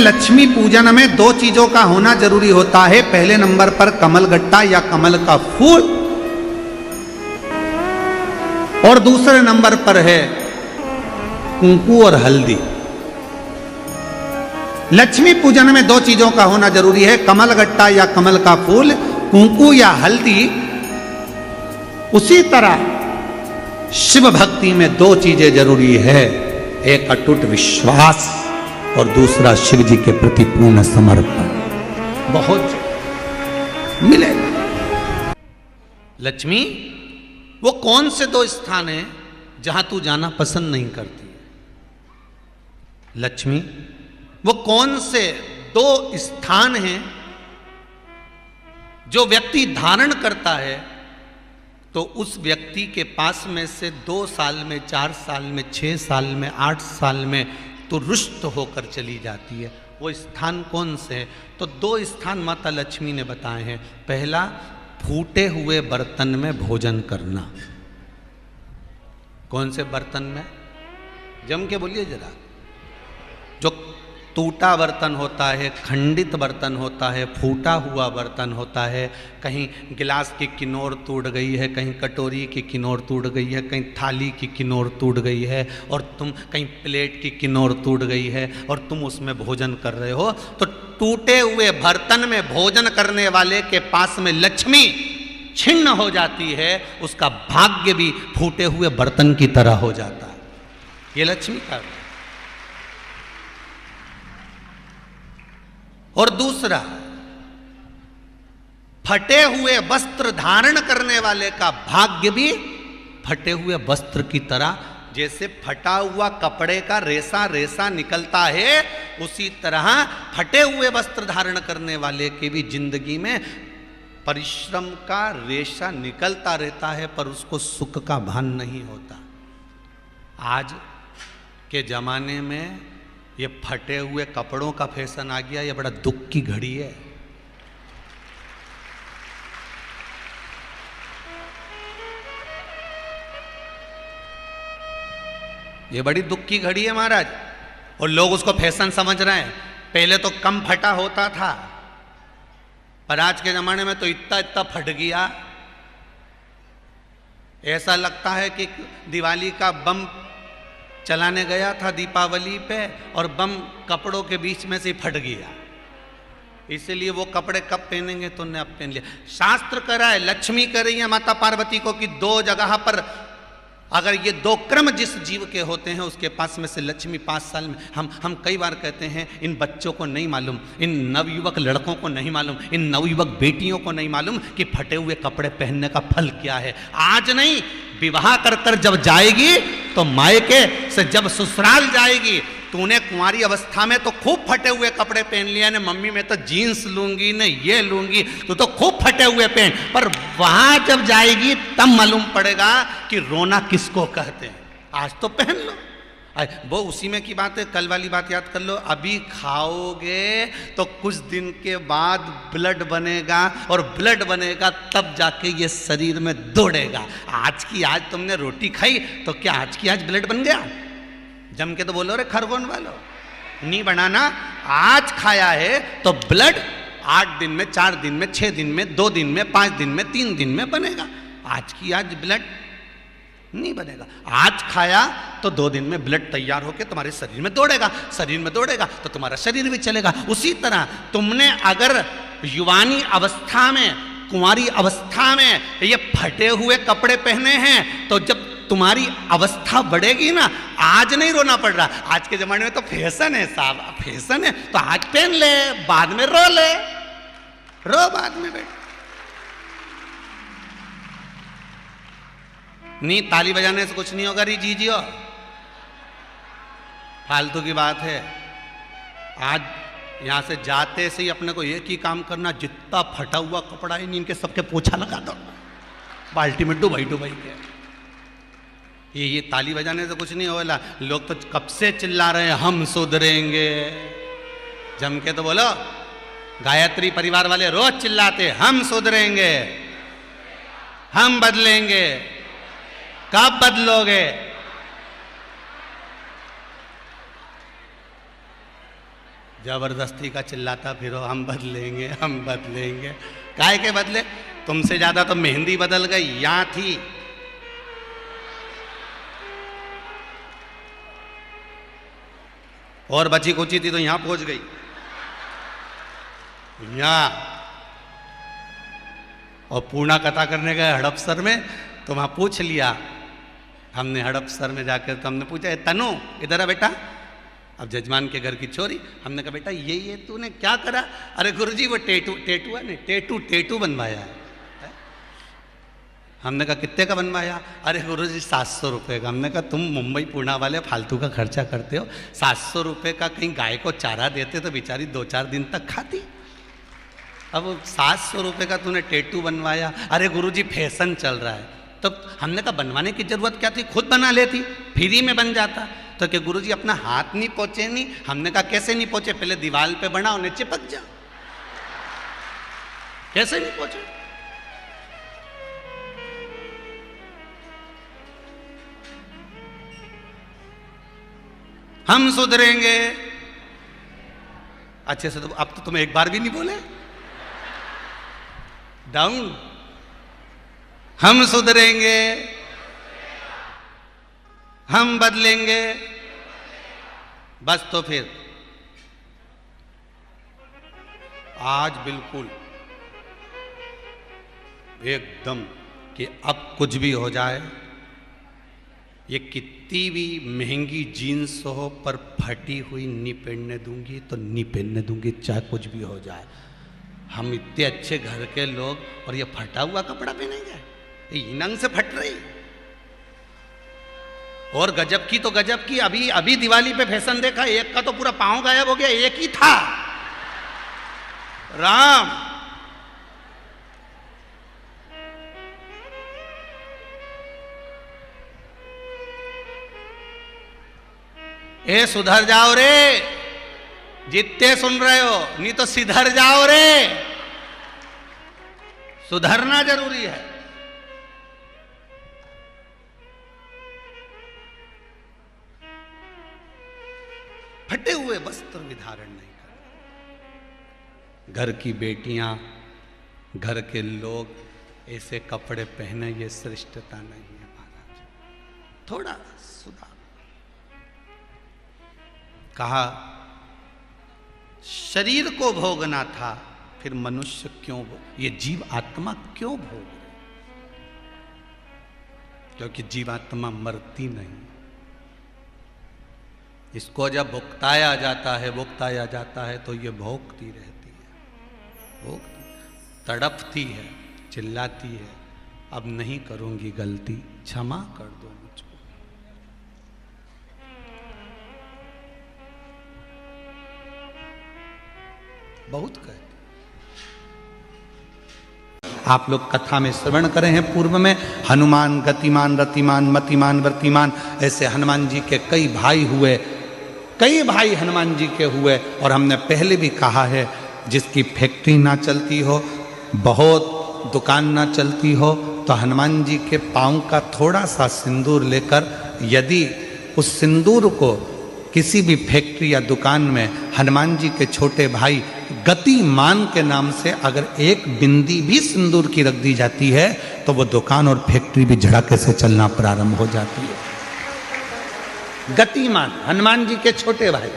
लक्ष्मी पूजन में दो चीजों का होना जरूरी होता है। पहले नंबर पर कमलगट्टा या कमल का फूल, और दूसरे नंबर पर है कुंकू और हल्दी। लक्ष्मी पूजन में दो चीजों का होना जरूरी है, कमलगट्टा या कमल का फूल, कुंकू या हल्दी। उसी तरह शिव भक्ति में दो चीजें जरूरी है, एक अटूट विश्वास और दूसरा शिव जी के प्रति पूर्ण समर्पण। बहुत मिलेगा। लक्ष्मी, वो कौन से दो स्थान हैं जहां तू जाना पसंद नहीं करती? लक्ष्मी, वो कौन से दो स्थान हैं जो व्यक्ति धारण करता है तो उस व्यक्ति के पास में से 2 साल में, 4 साल में, 6 साल में, 8 साल में तो रुष्ट होकर चली जाती है? वो स्थान कौन से हैं? तो 2 स्थान माता लक्ष्मी ने बताए हैं। पहला, फूटे हुए बर्तन में भोजन करना। कौन से बर्तन में? जम के बोलिए जरा। जो टूटा बर्तन होता है, खंडित बर्तन होता है, फूटा हुआ बर्तन होता है, कहीं गिलास की किनोर टूट गई है, कहीं कटोरी की किनोर टूट गई है, कहीं थाली की किनोर टूट गई है, और तुम कहीं प्लेट की किनोर टूट गई है और तुम उसमें भोजन कर रहे हो, तो टूटे हुए बर्तन में भोजन करने वाले के पास में लक्ष्मी छिन्न हो जाती है, उसका भाग्य भी फूटे हुए बर्तन की तरह हो जाता है। ये लक्ष्मी का। और दूसरा, फटे हुए वस्त्र धारण करने वाले का भाग्य भी फटे हुए वस्त्र की तरह, जैसे फटा हुआ कपड़े का रेसा रेसा निकलता है, उसी तरह फटे हुए वस्त्र धारण करने वाले की भी जिंदगी में परिश्रम का रेशा निकलता रहता है, पर उसको सुख का भान नहीं होता। आज के जमाने में ये फटे हुए कपड़ों का फैशन आ गया, ये बड़ा दुख की घड़ी है। ये बड़ी दुख की घड़ी है महाराज, और लोग उसको फैशन समझ रहे हैं। पहले तो कम फटा होता था, पर आज के जमाने में तो इतना इतना फट गया, ऐसा लगता है कि दिवाली का बम चलाने गया था दीपावली पे और बम कपड़ों के बीच में से फट गया। इसलिए वो कपड़े कब पहनेंगे तो ने अब पहन लिया। शास्त्र कह रहा है, लक्ष्मी कह रही है माता पार्वती को कि 2 जगह पर अगर ये 2 क्रम जिस जीव के होते हैं उसके पास में से लक्ष्मी 5 साल में, हम कई बार कहते हैं इन बच्चों को नहीं मालूम, इन नवयुवक लड़कों को नहीं मालूम, इन नवयुवक बेटियों को नहीं मालूम कि फटे हुए कपड़े पहनने का फल क्या है। आज नहीं, विवाह कर कर जब जाएगी तो मायके से जब ससुराल जाएगी, तूने कुंवारी अवस्था में तो खूब फटे हुए कपड़े पहन लिया ने, मम्मी मैं तो जीन्स लूंगी न ये लूंगी, तू तो खूब फटे हुए पहन, पर वहां जब जाएगी तब मालूम पड़ेगा कि रोना किसको कहते हैं। आज तो पहन लो, वो उसी में की बात है। कल वाली बात याद कर लो, अभी खाओगे तो कुछ दिन के बाद ब्लड बनेगा, और ब्लड बनेगा तब जाके ये शरीर में दौड़ेगा। आज की आज तुमने रोटी खाई तो क्या आज की आज ब्लड बन गया? जम के तो बोलो रे खरगोन वालो, नहीं बनाना। आज खाया है तो ब्लड 8 दिन में, 4 दिन में, 6 दिन में, 2 दिन में, 5 दिन में, 3 दिन में बनेगा। आज की आज ब्लड नहीं बनेगा। आज खाया तो 2 दिन में ब्लड तैयार होकर तुम्हारे शरीर में दौड़ेगा, शरीर में दौड़ेगा तो तुम्हारा शरीर भी चलेगा। उसी तरह तुमने अगर युवानी अवस्था में, कुंवारी अवस्था में ये फटे हुए कपड़े पहने हैं, तो जब तुम्हारी अवस्था बढ़ेगी ना, आज नहीं रोना पड़ रहा। आज के जमाने में तो फैशन है साहब, फैशन है तो आज पहन ले, बाद में रो ले, रो बाद में बैठ। नहीं, ताली बजाने से कुछ नहीं होगा री जीजियो, फालतू की बात है। आज यहां से जाते से ही अपने को एक ही काम करना, जितना फटा हुआ कपड़ा है इनके सबके पोछा लगा दो, बाल्टी में डुबाई डुबाई के। ये ताली बजाने से कुछ नहीं होगा। लोग तो कब से चिल्ला रहे हैं हम सुधरेंगे, जम के तो बोलो। गायत्री परिवार वाले रोज चिल्लाते हम सुधरेंगे, हम बदलेंगे। कब बदलोगे? जबरदस्ती का चिल्लाता फिरो, हम बदलेंगे हम बदलेंगे। काहे के बदले? तुमसे ज्यादा तो मेहंदी बदल गई, यहां थी। और बची कुची थी तो यहां पहुंच गई। यहां और पूर्णा कथा करने गए हड़पसर में, तो वहां पूछ लिया हमने हड़पसर में जाकर, तो हमने पूछा तनु इधर आ बेटा, अब जजमान के घर की छोरी। हमने कहा बेटा ये तूने क्या करा? अरे गुरुजी वो टेटू है नहीं, टेटू बनवाया है। हमने कहा कितने का बनवाया? अरे गुरुजी 700 रुपये का। हमने कहा तुम मुंबई पूर्णा वाले फालतू का खर्चा करते हो, 700 रुपये का कहीं गाय को चारा देते तो बेचारी 2-4 दिन तक खाती। अब 700 रुपये का तूने टेटू बनवाया। अरे गुरुजी फैशन चल रहा है। तो हमने कहा बनवाने की जरूरत क्या थी, खुद बना लेती, फ्री में बन जाता। तो क्या गुरुजी अपना हाथ नहीं पहुंचे? नहीं। हमने कहा कैसे नहीं पहुंचे? पहले दीवार पे बनाओ, उन्हें चिपक जाओ। कैसे नहीं पहुंचे? हम सुधरेंगे। अच्छे से तो अब तो तुम एक बार भी नहीं बोले। डाउन। हम सुधरेंगे, हम बदलेंगे। बस तो फिर आज बिल्कुल एकदम कि अब कुछ भी हो जाए, ये कितनी भी महंगी जीन्स हो पर फटी हुई नहीं पहनने दूंगी तो नहीं पहनने दूंगी, चाहे कुछ भी हो जाए। हम इतने अच्छे घर के लोग और ये फटा हुआ कपड़ा पहनेंगे? ये नंग से फट रही। और गजब की तो गजब की, अभी दिवाली पे फैशन देखा, एक का तो पूरा पांव गायब हो गया, एक ही था। राम ए सुधर जाओ रे, जितने सुन रहे हो, नहीं तो सिधर जाओ रे। सुधरना जरूरी है। फटे हुए वस्त्र भी धारण नहीं करना। घर की बेटियां, घर के लोग ऐसे कपड़े पहने, ये श्रेष्ठता नहीं है महाराज। थोड़ा सुधार। कहा शरीर को भोगना था, फिर मनुष्य क्यों ये जीव आत्मा क्यों भोग रहे? क्योंकि जीवात्मा मरती नहीं। इसको जब भुगताया जाता है तो ये भोगती रहती है, तड़पती है, चिल्लाती है, अब नहीं करूंगी गलती, क्षमा कर दो मुझको। बहुत कहते। आप लोग कथा में श्रवण करे हैं पूर्व में, हनुमान गतिमान रतिमान मतिमान वर्तिमान, ऐसे हनुमान जी के कई भाई हुए, कई भाई हनुमान जी के हुए। और हमने पहले भी कहा है, जिसकी फैक्ट्री ना चलती हो, बहुत दुकान ना चलती हो, तो हनुमान जी के पांव का थोड़ा सा सिंदूर लेकर, यदि उस सिंदूर को किसी भी फैक्ट्री या दुकान में हनुमान जी के छोटे भाई गतिमान के नाम से अगर एक बिंदी भी सिंदूर की रख दी जाती है, तो वो दुकान और फैक्ट्री भी झड़के से चलना प्रारंभ हो जाती है। गतिमान हनुमान जी के छोटे भाई।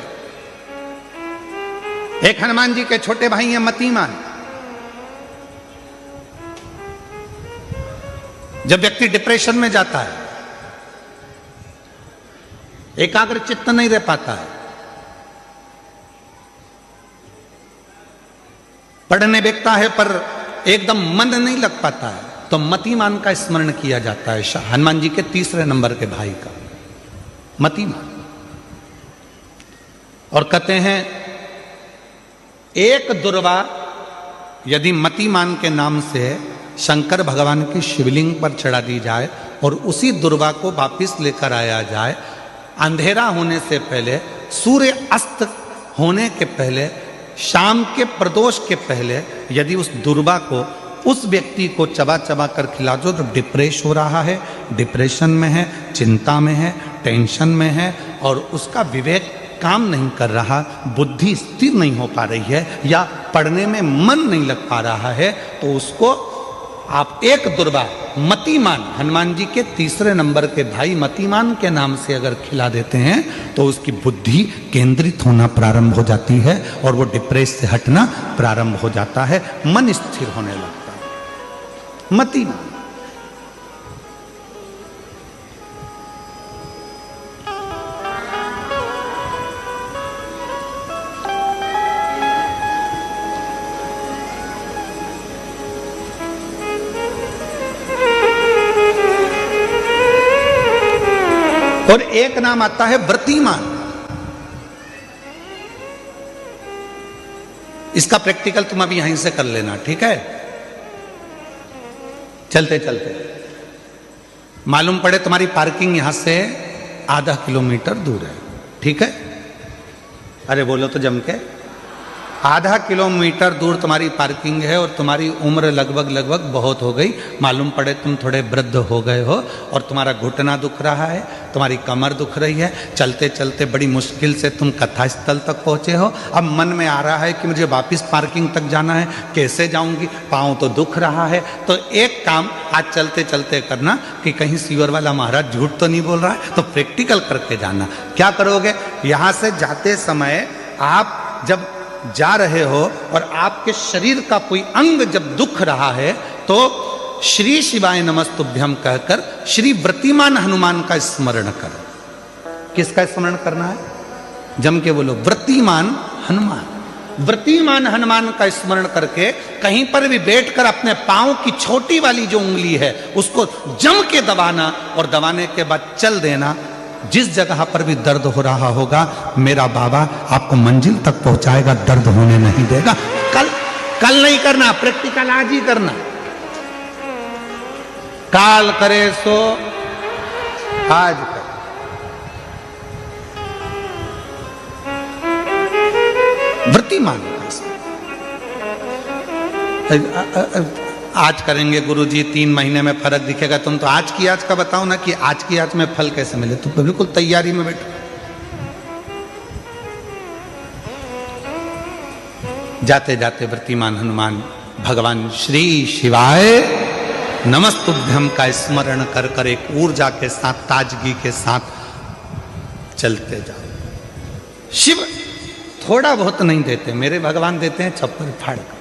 एक हनुमान जी के छोटे भाई हैं मतिमान। जब व्यक्ति डिप्रेशन में जाता है, एकाग्र चित्त नहीं रह पाता है, पढ़ने बैठता है पर एकदम मन नहीं लग पाता है, तो मतिमान का स्मरण किया जाता है। हनुमान जी के तीसरे नंबर के भाई का मतिमान। और कहते हैं एक दुर्वा यदि मतिमान के नाम से शंकर भगवान की शिवलिंग पर चढ़ा दी जाए और उसी दुर्वा को वापिस लेकर आया जाए, अंधेरा होने से पहले, सूर्य अस्त होने के पहले, शाम के प्रदोष के पहले, यदि उस दुर्वा को उस व्यक्ति को चबा चबा कर खिला दो, तो डिप्रेस हो रहा है, डिप्रेशन में है, चिंता में है, टेंशन में है, और उसका विवेक काम नहीं कर रहा, बुद्धि स्थिर नहीं हो पा रही है, या पढ़ने में मन नहीं लग पा रहा है, तो उसको आप एक दुर्वा मतिमान, हनुमान जी के तीसरे नंबर के भाई मतिमान के नाम से अगर खिला देते हैं तो उसकी बुद्धि केंद्रित होना प्रारंभ हो जाती है और वो डिप्रेस से हटना प्रारंभ हो जाता है, मन स्थिर होने लगता है। मतिमान। और एक नाम आता है व्रतिमान। इसका प्रैक्टिकल तुम अभी यहीं से कर लेना, ठीक है? चलते चलते मालूम पड़े तुम्हारी पार्किंग यहां से आधा किलोमीटर दूर है, ठीक है? अरे बोलो तो जम के। आधा किलोमीटर दूर तुम्हारी पार्किंग है और तुम्हारी उम्र लगभग बहुत हो गई, मालूम पड़े तुम थोड़े वृद्ध हो गए हो और तुम्हारा घुटना दुख रहा है, तुम्हारी कमर दुख रही है, चलते चलते बड़ी मुश्किल से तुम कथा स्थल तक पहुंचे हो। अब मन में आ रहा है कि मुझे वापस पार्किंग तक जाना है, कैसे जाऊंगी, पाँव तो दुख रहा है। तो एक काम आज चलते चलते करना कि कहीं सीवर वाला महाराज झूठ तो नहीं बोल रहा है, तो प्रैक्टिकल करके जाना। क्या करोगे? यहाँ से जाते समय आप जब जा रहे हो और आपके शरीर का कोई अंग जब दुख रहा है तो श्री शिवाय नमस्तुभ्यम कहकर श्री व्रतिमान हनुमान का स्मरण करो। किसका स्मरण करना है? जम के बोलो, व्रतिमान हनुमान। व्रतिमान हनुमान का स्मरण करके कहीं पर भी बैठकर अपने पांव की छोटी वाली जो उंगली है उसको जम के दबाना और दबाने के बाद चल देना। जिस जगह पर भी दर्द हो रहा होगा मेरा बाबा आपको मंजिल तक पहुंचाएगा, दर्द होने नहीं देगा। कल नहीं करना, प्रैक्टिकल आज ही करना। काल करे सो आज कर। व्रतिमान आज करेंगे गुरुजी, 3 महीने में फर्क दिखेगा। तुम तो आज की आज का बताओ ना कि आज की आज में फल कैसे मिले। तुम तो बिल्कुल तैयारी में बैठो। जाते जाते व्रतिमान हनुमान भगवान श्री शिवाय नमस्तुभ्यम का स्मरण कर कर एक ऊर्जा के साथ, ताजगी के साथ चलते जाओ। शिव थोड़ा बहुत नहीं देते, मेरे भगवान देते हैं छप्पर फाड़ कर।